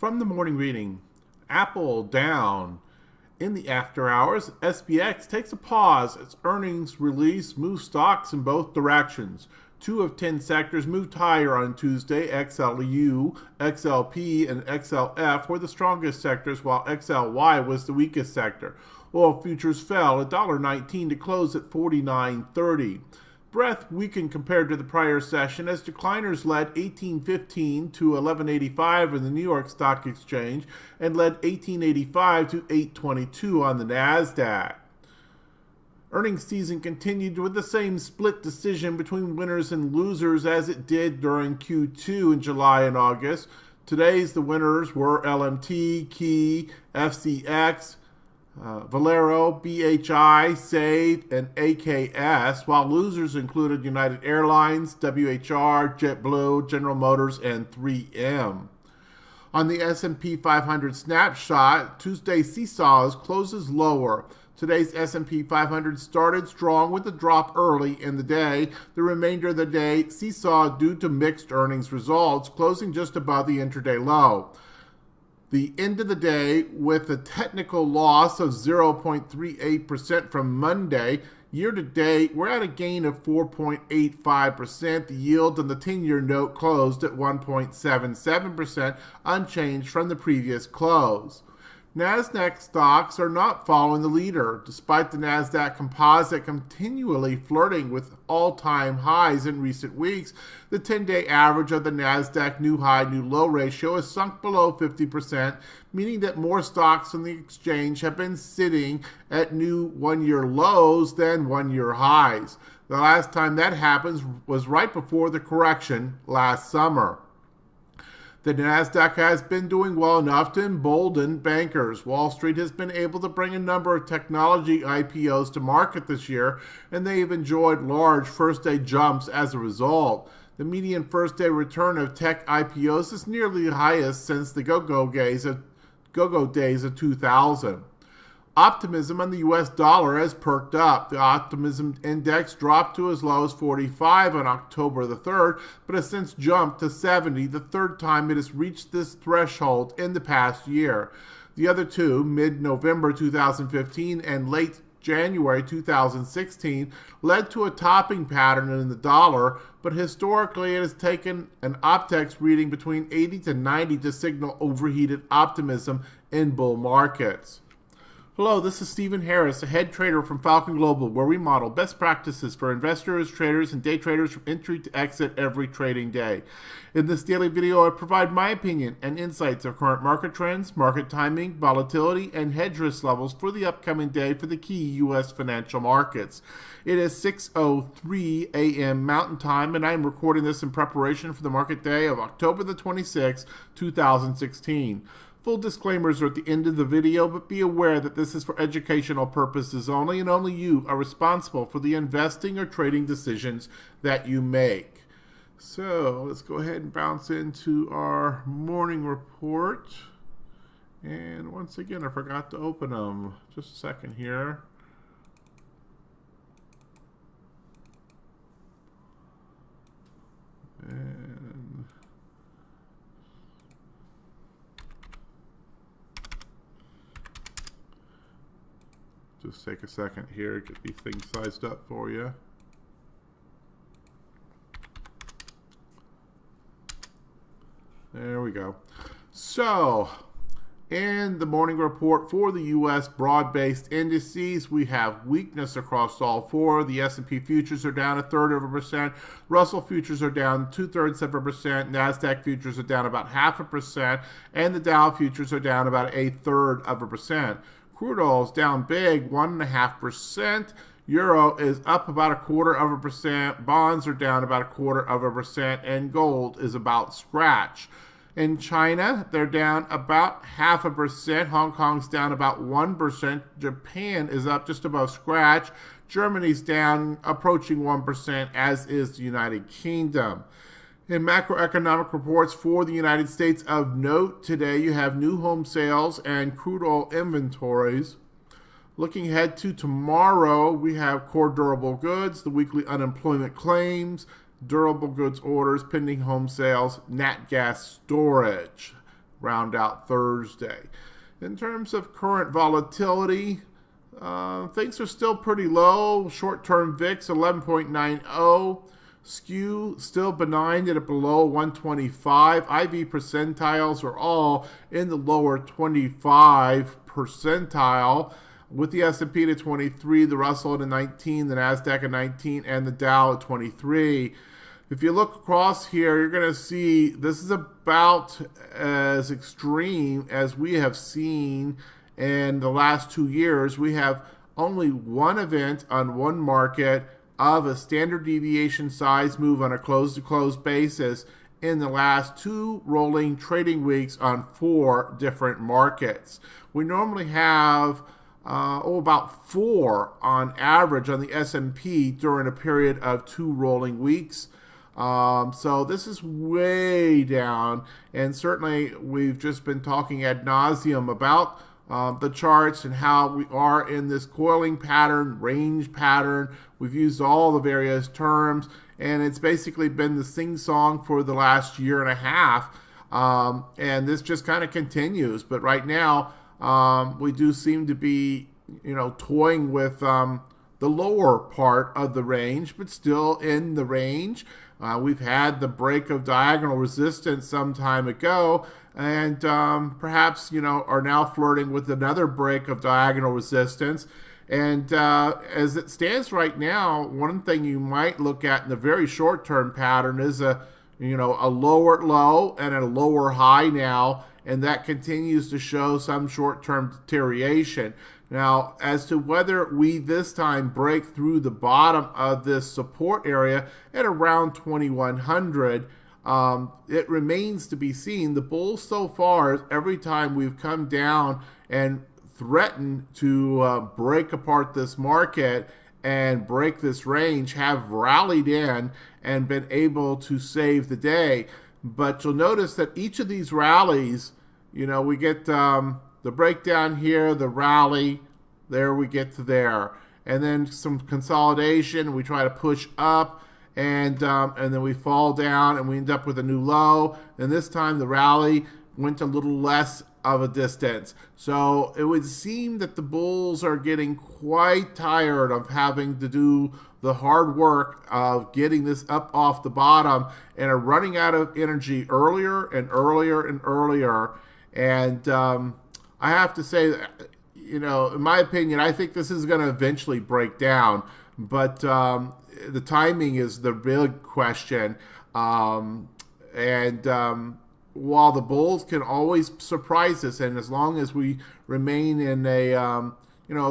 From the morning reading, Apple down. In the after hours, SPX takes a pause as earnings release moves stocks in both directions. 2 of 10 sectors moved higher on Tuesday. XLU, XLP, and XLF were the strongest sectors, while XLY was the weakest sector. Oil futures fell $1.19 to close at $49.30. Breadth weakened compared to the prior session as decliners led 1815 to 1185 in the New York Stock Exchange and led 1885 to 822 on the NASDAQ. Earnings season continued with the same split decision between winners and losers as it did during Q2 in July and August. Today's the winners were LMT, Key, FCX, Valero, BHI, SAVE, and AKS, while losers included United Airlines, WHR, JetBlue, General Motors, and 3M. On the S&P 500 snapshot, Tuesday's seesaws closes lower. Today's S&P 500 started strong with a drop early in the day. The remainder of the day seesaw due to mixed earnings results, closing just above the intraday low. The end of the day with a technical loss of 0.38% from Monday. Year to date, we're at a gain of 4.85%. The yield on the 10-year note closed at 1.77%, unchanged from the previous close. NASDAQ stocks are not following the leader, despite the NASDAQ composite continually flirting with all-time highs in recent weeks. The 10-day average of the NASDAQ new high, new low ratio has sunk below 50%, meaning that more stocks on the exchange have been sitting at new one-year lows than one-year highs. The last time that happened was right before the correction last summer. The NASDAQ has been doing well enough to embolden bankers. Wall Street has been able to bring a number of technology IPOs to market this year, and they have enjoyed large first-day jumps as a result. The median first-day return of tech IPOs is nearly the highest since the go-go days of 2000. Optimism on the U.S. dollar has perked up. The optimism index dropped to as low as 45 on October the 3rd, but has since jumped to 70, the third time it has reached this threshold in the past year. The other two, mid-November 2015 and late January 2016, led to a topping pattern in the dollar, but historically it has taken an Optex reading between 80 to 90 to signal overheated optimism in bull markets. Hello, this is Stephen Harris, a head trader from Falcon Global, where we model best practices for investors, traders, and day traders from entry to exit every trading day. In this daily video, I provide my opinion and insights of current market trends, market timing, volatility, and hedge risk levels for the upcoming day for the key U.S. financial markets. It is 6:03 a.m. Mountain Time, and I am recording this in preparation for the market day of October the 26th, 2016. Full disclaimers are at the end of the video, but be aware that this is for educational purposes only, and only you are responsible for the investing or trading decisions that you make. So let's go ahead and bounce into our morning report. And once again, I forgot to open them. Just a second here. And just take a second here, get these things sized up for you. There we go. So, in the morning report for the U.S. broad-based indices, we have weakness across all four. The S&P futures are down 1/3%. Russell futures are down 2/3%. NASDAQ futures are down about 0.5%. And the Dow futures are down about 1/3%. Crude oil is down big, 1.5%. Euro is up about 1/4%. Bonds are down about 1/4%. And gold is about scratch. In China, they're down about 0.5%. Hong Kong's down about 1%. Japan is up just above scratch. Germany's down approaching 1%, as is the United Kingdom. In macroeconomic reports for the United States of note today, you have new home sales and crude oil inventories. Looking ahead to tomorrow, we have core durable goods, the weekly unemployment claims, durable goods orders, pending home sales, nat gas storage. round out Thursday. In terms of current volatility, things are still pretty low. Short-term VIX 11.90. Skew still benign at below 125. IV percentiles are all in the lower 25 percentile, with the S&P to 23, the Russell at a 19, the NASDAQ at 19, and the Dow at 23. If you look across here, you're going to see this is about as extreme as we have seen in the last 2 years. We have only one event on one market of a standard deviation size move on a close-to-close basis in the last 2 rolling trading weeks on 4 different markets. We normally have about 4 on average on the S&P during a period of 2 rolling weeks. So this is way down, and certainly we've just been talking ad nauseum about the charts and how we are in this coiling pattern, range pattern. We've used all the various terms, and it's basically been the sing-song for the last year and a half, and this just kind of continues. But right now, we do seem to be, toying with the lower part of the range, but still in the range. We've had the break of diagonal resistance some time ago, and perhaps, are now flirting with another break of diagonal resistance. And as it stands right now, one thing you might look at in the very short-term pattern is a lower low and a lower high now, and that continues to show some short-term deterioration. Now, as to whether we this time break through the bottom of this support area at around 2100, it remains to be seen. The bulls so far, every time we've come down and threatened to break apart this market and break this range, have rallied in and been able to save the day. But you'll notice that each of these rallies, we get the breakdown here, the rally, there we get to there. And then some consolidation, we try to push up, and then we fall down and we end up with a new low. And this time the rally went a little less of a distance. So it would seem that the bulls are getting quite tired of having to do the hard work of getting this up off the bottom and are running out of energy earlier and earlier and earlier. And I have to say that, in my opinion, I think this is going to eventually break down. But the timing is the big question. While the bulls can always surprise us, and as long as we remain in a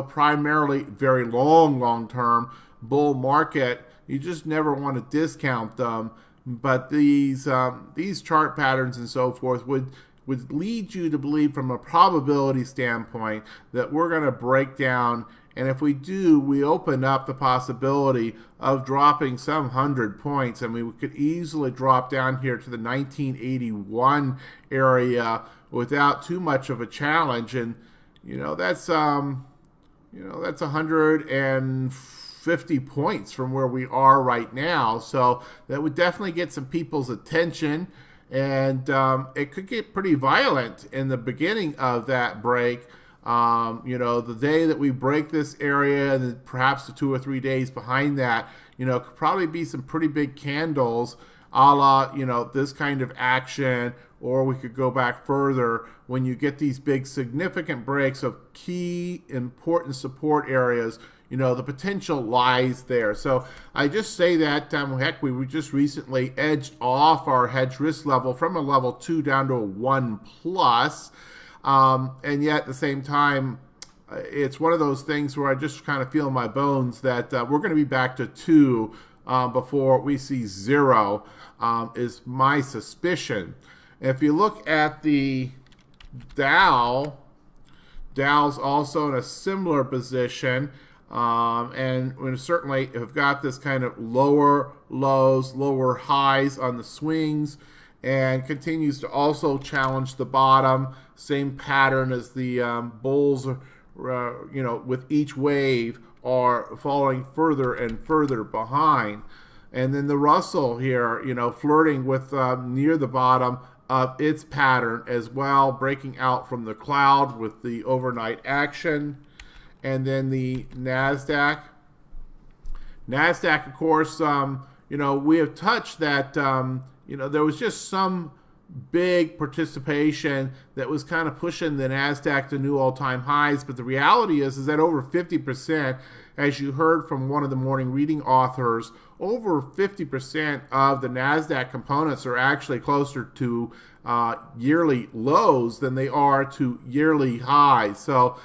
primarily very long-term bull market, you just never want to discount them. But these chart patterns and so forth would lead you to believe, from a probability standpoint, that we're going to break down. And if we do, we open up the possibility of dropping some 100 points. I mean, we could easily drop down here to the 1981 area without too much of a challenge. And, that's 150 points from where we are right now. So that would definitely get some people's attention. And it could get pretty violent in the beginning of that break. The day that we break this area, and then perhaps the 2 or 3 days behind that, could probably be some pretty big candles, a la, this kind of action. Or we could go back further when you get these big significant breaks of key important support areas. The potential lies there. So I just say that, heck, we just recently edged off our hedge risk level from a level 2 down to a 1+. And yet at the same time, it's one of those things where I just kind of feel in my bones that we're going to be back to 2 before we see 0, is my suspicion. If you look at the Dow's also in a similar position. And we certainly have got this kind of lower lows, lower highs on the swings, and continues to also challenge the bottom. Same pattern as the bulls, with each wave are falling further and further behind. And then the Russell here, flirting with near the bottom of its pattern as well, breaking out from the cloud with the overnight action. And then the NASDAQ. NASDAQ, of course, we have touched that, there was just some big participation that was kind of pushing the NASDAQ to new all-time highs. But the reality is that over 50%, as you heard from one of the morning reading authors, over 50% of the NASDAQ components are actually closer to yearly lows than they are to yearly highs. So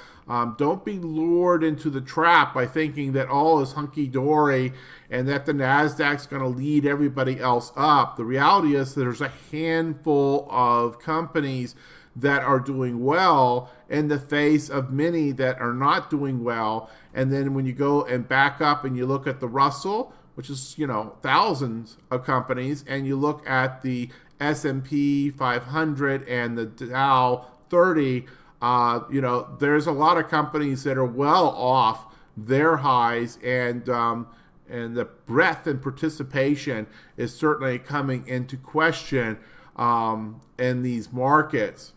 don't be lured into the trap by thinking that all is hunky-dory and that the NASDAQ's going to lead everybody else up. The reality is there's a handful of companies that are doing well in the face of many that are not doing well. And then when you go and back up and you look at the Russell, which is, thousands of companies, and you look at the S&P 500 and the Dow 30, there's a lot of companies that are well off their highs, and the breadth and participation is certainly coming into question in these markets.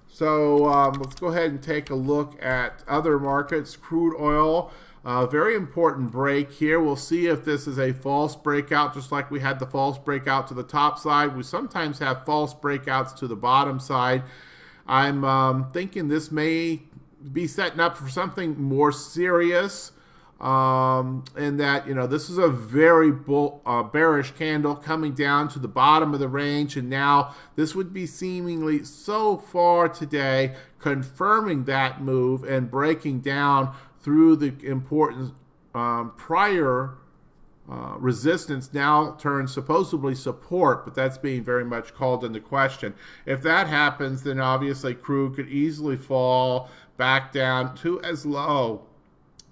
So let's go ahead and take a look at other markets. Crude oil, very important break here. We'll see if this is a false breakout, just like we had the false breakout to the top side. We sometimes have false breakouts to the bottom side. I'm thinking this may be setting up for something more serious, in that, this is a very bearish candle coming down to the bottom of the range, and now this would be seemingly so far today confirming that move and breaking down through the important prior resistance, now turns supposedly support, but that's being very much called into question. If that happens, then obviously crude could easily fall back down to as low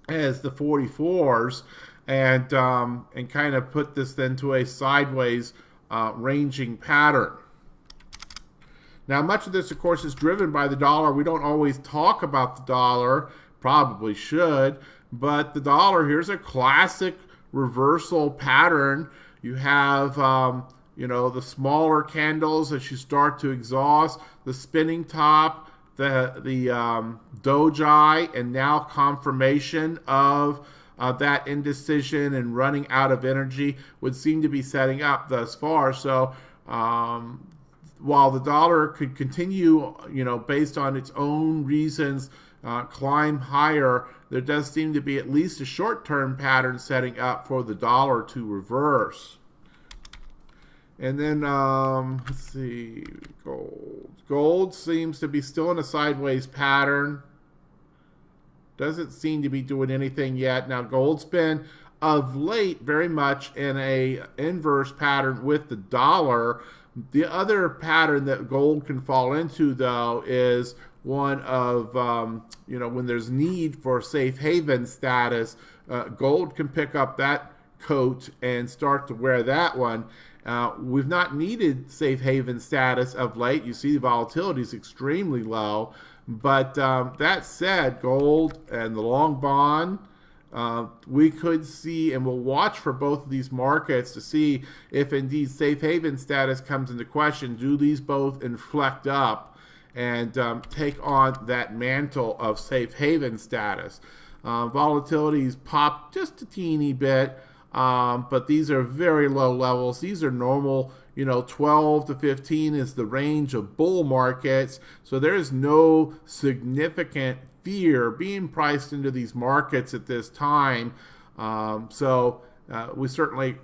as the 44s and kind of put this then to a sideways ranging pattern. Now, much of this, of course, is driven by the dollar. We don't always talk about the dollar, probably should, but the dollar, here's a classic reversal pattern. You have, the smaller candles as you start to exhaust, the spinning top, the doji, and now confirmation of that indecision and running out of energy would seem to be setting up thus far. So while the dollar could continue, based on its own reasons, climb higher, there does seem to be at least a short-term pattern setting up for the dollar to reverse. And then, let's see, gold. Gold seems to be still in a sideways pattern. Doesn't seem to be doing anything yet. Now, gold's been, of late, very much in a inverse pattern with the dollar. The other pattern that gold can fall into, though, is one of, when there's need for safe haven status, gold can pick up that coat and start to wear that one. We've not needed safe haven status of late. You see the volatility is extremely low. But that said, gold and the long bond, we could see, and we'll watch for both of these markets to see if indeed safe haven status comes into question. Do these both inflect up and take on that mantle of safe haven status? Volatility's popped just a teeny bit, but these are very low levels. These are normal, 12 to 15 is the range of bull markets. So there is no significant fear being priced into these markets at this time. We certainly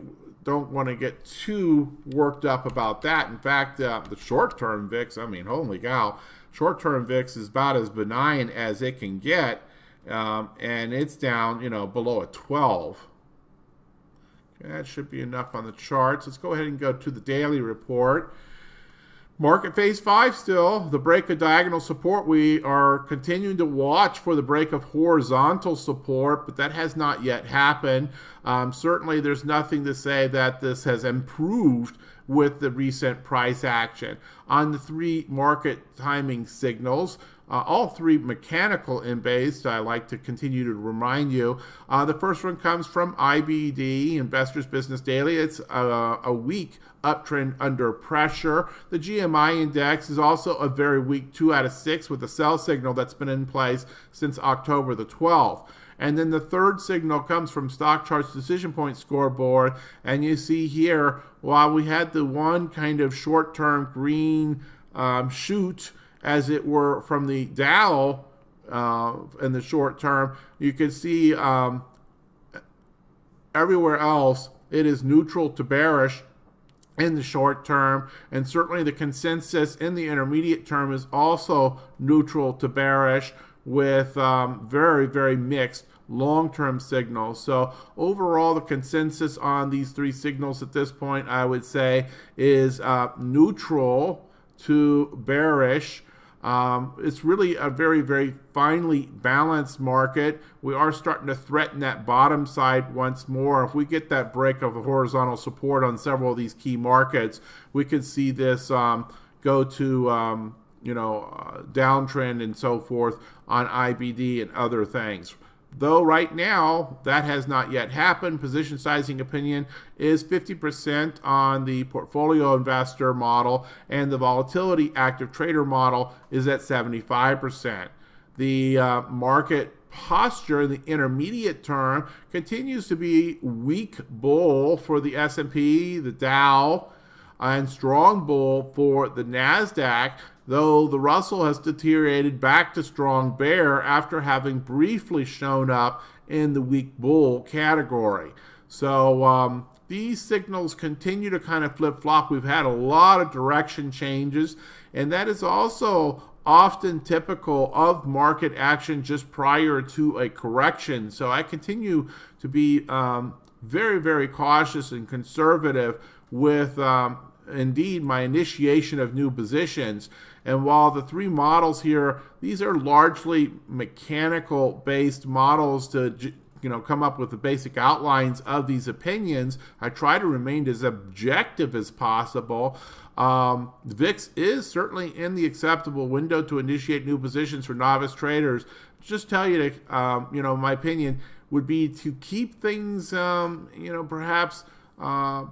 don't want to get too worked up about that. In fact, the short-term VIX, holy cow, short-term VIX is about as benign as it can get, and it's down, below a 12. Okay, that should be enough on the charts. Let's go ahead and go to the daily report. Market phase 5 still, the break of diagonal support. We are continuing to watch for the break of horizontal support, but that has not yet happened. Certainly there's nothing to say that this has improved with the recent price action. On the three market timing signals, all three mechanical in base, I like to continue to remind you. The first one comes from IBD, Investors Business Daily. It's a weak uptrend under pressure. The GMI index is also a very weak 2 out of 6 with a sell signal that's been in place since October the 12th. And then the third signal comes from Stock Chart's Decision Point Scoreboard. And you see here, while we had the one kind of short-term green shoot, as it were, from the Dow in the short term, you can see everywhere else it is neutral to bearish in the short term, and certainly the consensus in the intermediate term is also neutral to bearish with very, very mixed long-term signals. So overall, the consensus on these three signals at this point, I would say, is neutral to bearish. It's really a very, very finely balanced market. We are starting to threaten that bottom side once more. If we get that break of the horizontal support on several of these key markets, we could see this go to downtrend and so forth on IBD and other things. Though right now, that has not yet happened. Position sizing opinion is 50% on the portfolio investor model, and the volatility active trader model is at 75%. The market posture in the intermediate term continues to be weak bull for the S&P, the Dow, and strong bull for the NASDAQ, though the Russell has deteriorated back to strong bear after having briefly shown up in the weak bull category. So these signals continue to kind of flip-flop. We've had a lot of direction changes, and that is also often typical of market action just prior to a correction. So I continue to be very, very cautious and conservative with indeed my initiation of new positions. And while the three models here, these are largely mechanical based models to come up with the basic outlines of these opinions, I try to remain as objective as possible. The VIX is certainly in the acceptable window to initiate new positions for novice traders. Just tell you to, my opinion would be to keep things, perhaps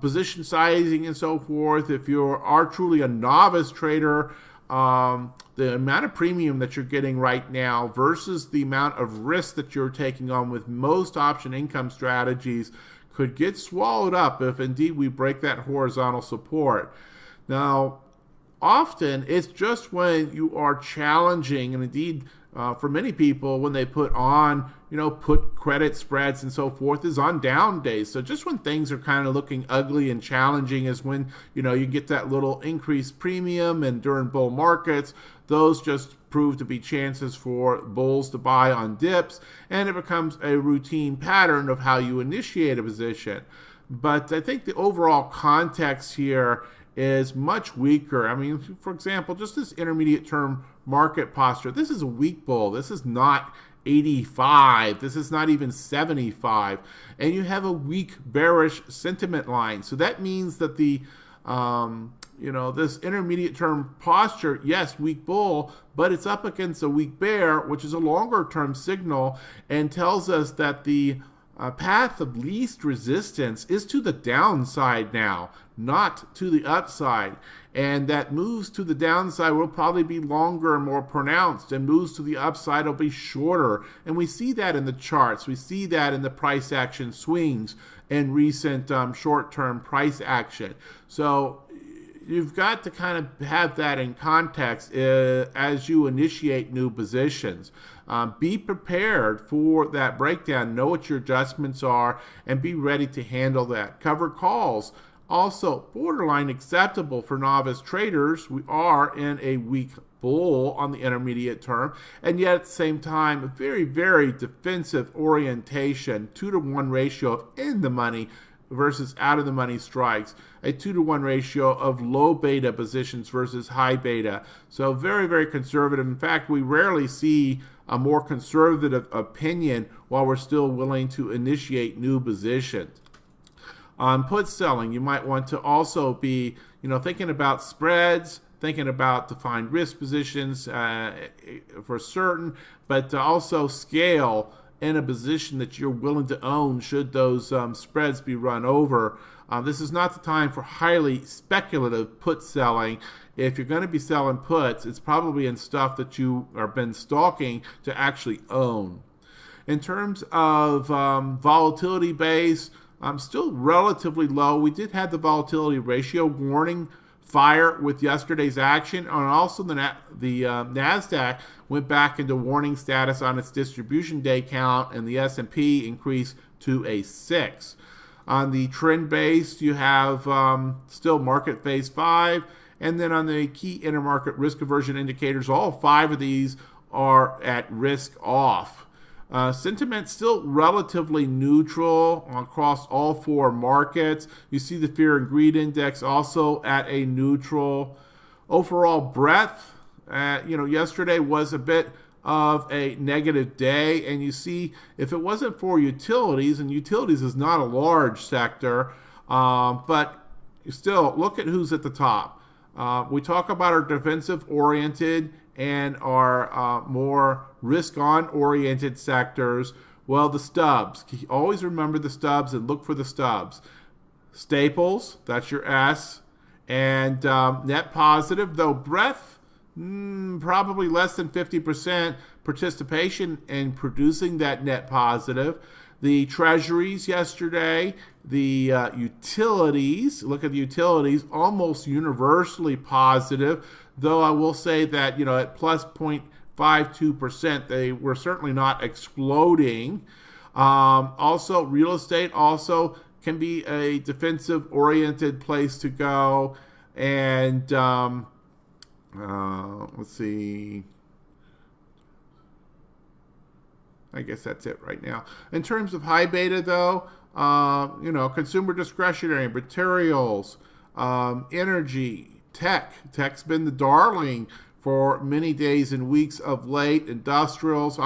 position sizing and so forth. If you are truly a novice trader, the amount of premium that you're getting right now versus the amount of risk that you're taking on with most option income strategies could get swallowed up if indeed we break that horizontal support. Now, often it's just when you are challenging, and indeed for many people when they put on, put credit spreads and so forth, is on down days. So just when things are kind of looking ugly and challenging is when, you get that little increased premium, and during bull markets, those just prove to be chances for bulls to buy on dips, and it becomes a routine pattern of how you initiate a position. But I think the overall context here is much weaker. I mean, for example, just this intermediate term market posture, this is a weak bull. This is not 85. This is not even 75. And you have a weak bearish sentiment line. So that means that the, this intermediate term posture, yes, weak bull, but it's up against a weak bear, which is a longer term signal and tells us that the path of least resistance is to the downside now, not to the upside. And that moves to the downside will probably be longer and more pronounced, and moves to the upside will be shorter. And we see that in the charts. We see that in the price action swings and recent short-term price action. So you've got to kind of have that in context as you initiate new positions. Be prepared for that breakdown. Know what your adjustments are and be ready to handle that. Cover calls, also borderline acceptable for novice traders. We are in a weak bull on the intermediate term, and yet at the same time, a very, very defensive orientation, 2-to-1 ratio of in the money versus out of the money strikes, a 2-to-1 ratio of low beta positions versus high beta. So very, very conservative. In fact, we rarely see a more conservative opinion while we're still willing to initiate new positions. On put selling, you might want to also be, thinking about spreads, thinking about defined risk positions for certain, but to also scale in a position that you're willing to own should those spreads be run over. This is not the time for highly speculative put selling. If you're going to be selling puts, it's probably in stuff that you have been stalking to actually own. In terms of volatility base, still relatively low. We did have the volatility ratio warning fire with yesterday's action, and also the NASDAQ went back into warning status on its distribution day count, and the S&P increased to a 6. On the trend base, you have still market phase 5, and then on the key intermarket risk aversion indicators, all 5 of these are at risk off. Sentiment still relatively neutral across all 4 markets. You see the fear and greed index also at a neutral. Overall breadth, yesterday was a bit of a negative day, and you see if it wasn't for utilities, and utilities is not a large sector, but still look at who's at the top. We talk about our defensive oriented and our more risk-on oriented sectors. Well, the stubs. Always remember the stubs and look for the stubs. Staples, that's your S. And net positive, though breadth, probably less than 50% participation in producing that net positive. The treasuries yesterday, the utilities, look at the utilities, almost universally positive, though I will say that, at plus 0.52%, they were certainly not exploding. Also, real estate also can be a defensive-oriented place to go. And let's see. I guess that's it right now. In terms of high beta, though, consumer discretionary, materials, energy, tech. Tech's been the darling for many days and weeks of late. Industrials.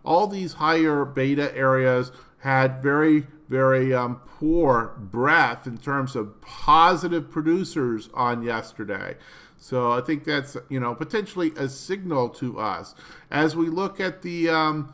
All these higher beta areas had very, very poor breadth in terms of positive producers on yesterday. So I think that's, potentially a signal to us. As we look at the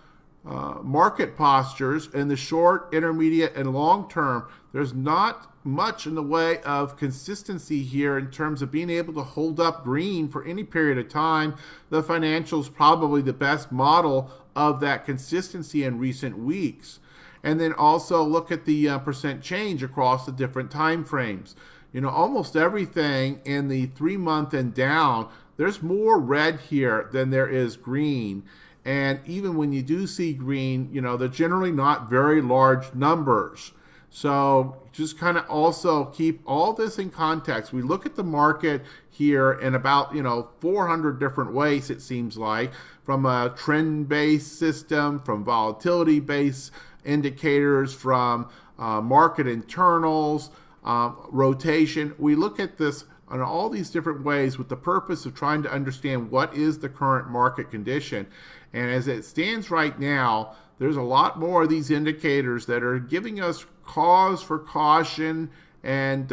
market postures in the short, intermediate, and long term, there's not much in the way of consistency here in terms of being able to hold up green for any period of time. The financials probably the best model of that consistency in recent weeks. And then also look at the percent change across the different time frames. Almost everything in the 3-month and down, there's more red here than there is green. And even when you do see green, they're generally not very large numbers. So just kind of also keep all this in context. We look at the market here in about, 400 different ways, it seems like, from a trend-based system, from volatility-based indicators, from market internals, rotation. We look at this on all these different ways with the purpose of trying to understand what is the current market condition. And as it stands right now, there's a lot more of these indicators that are giving us cause for caution and,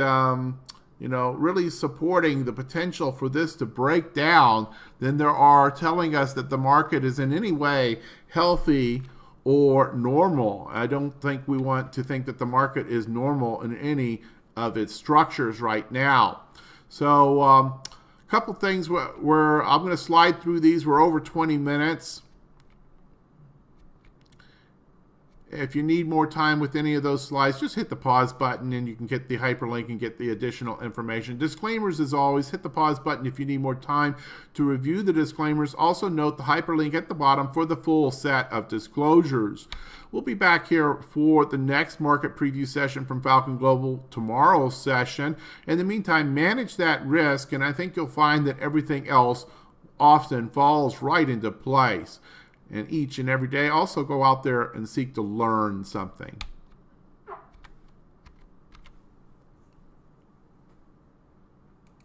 really supporting the potential for this to break down than there are telling us that the market is in any way healthy or normal. I don't think we want to think that the market is normal in any of its structures right now. So a couple things where I'm going to slide through these. We're over 20 minutes. If you need more time with any of those slides, just hit the pause button and you can get the hyperlink and get the additional information. Disclaimers, as always, hit the pause button if you need more time to review the disclaimers. Also note the hyperlink at the bottom for the full set of disclosures. We'll be back here for the next market preview session from Falcon Global, tomorrow's session. In the meantime, manage that risk, and I think you'll find that everything else often falls right into place. And each and every day, also go out there and seek to learn something.